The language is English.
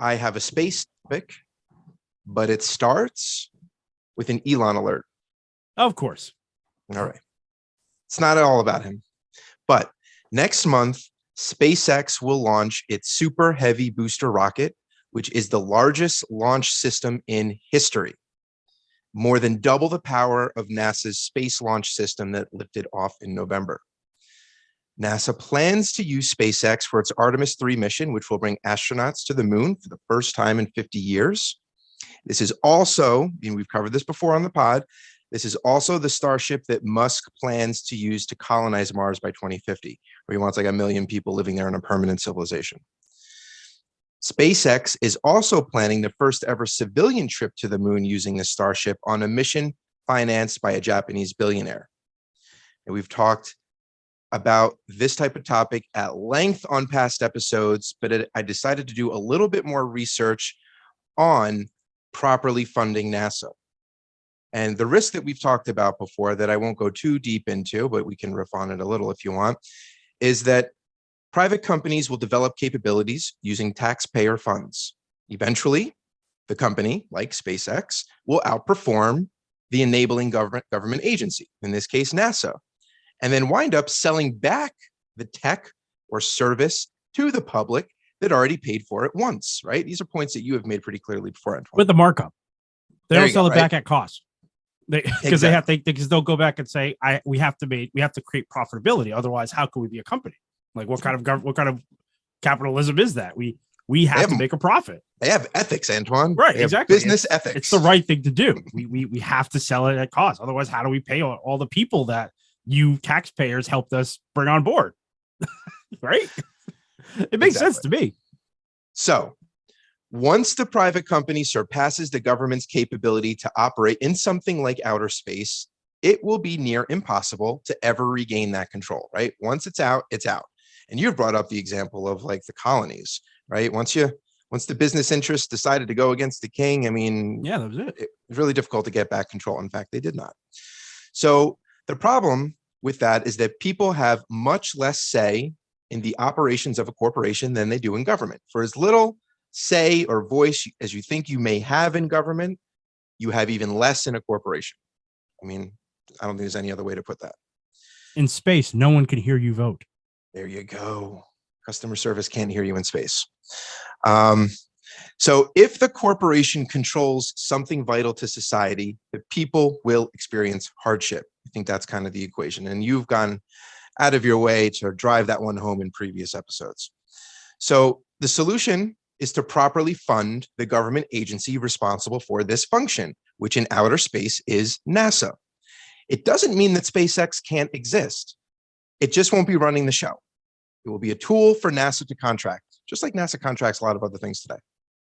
I have a space topic, but it starts with an Elon alert. Of course. All right. It's not all about him, but next month, SpaceX will launch its Super Heavy booster rocket, which is the largest launch system in history. More than double the power of NASA's space launch system that lifted off in November. NASA plans to use SpaceX for its Artemis 3 mission, which will bring astronauts to the moon for the first time in 50 years. This is also, and we've covered this before on the pod, this is also the Starship that Musk plans to use to colonize Mars by 2050, where he wants like 1 million people living there in a permanent civilization. SpaceX is also planning the first ever civilian trip to the moon using the Starship on a mission financed by a Japanese billionaire. And we've talked about this type of topic at length on past episodes, but I decided to do a little bit more research on properly funding NASA. And the risk that we've talked about before that I won't go too deep into, but we can riff on it a little if you want, is that private companies will develop capabilities using taxpayer funds. Eventually, the company, like SpaceX, will outperform the enabling government agency, in this case, NASA, and then wind up selling back the tech or service to the public that already paid for it once, right? These are points that you have made pretty clearly before, Antoine. With the markup. They There don't you sell go, it right? back at cost. Because they'll go back and say, we have to create profitability. Otherwise, how can we be a company? Like what kind of capitalism is that? We have to make a profit. They have ethics, Antoine. Right, exactly. Business ethics. It's the right thing to do. We have to sell it at cost. Otherwise, how do we pay all the people that you taxpayers helped us bring on board? Right? It makes sense to me. So once the private company surpasses the government's capability to operate in something like outer space, it will be near impossible to ever regain that control, right? Once it's out, it's out. And you've brought up the example of like the colonies, right? Once the business interests decided to go against the king, I mean, yeah, that was it. It was really difficult to get back control. In fact, they did not. So the problem with that is that people have much less say in the operations of a corporation than they do in government. For as little say or voice as you think you may have in government, you have even less in a corporation. I mean, I don't think there's any other way to put that. In space, no one can hear you vote. There you go. Customer service can't hear you in space. So if the corporation controls something vital to society, the people will experience hardship. I think that's kind of the equation. And you've gone out of your way to drive that one home in previous episodes. So the solution is to properly fund the government agency responsible for this function, which in outer space is NASA. It doesn't mean that SpaceX can't exist. It just won't be running the show. It will be a tool for NASA to contract, just like NASA contracts a lot of other things today.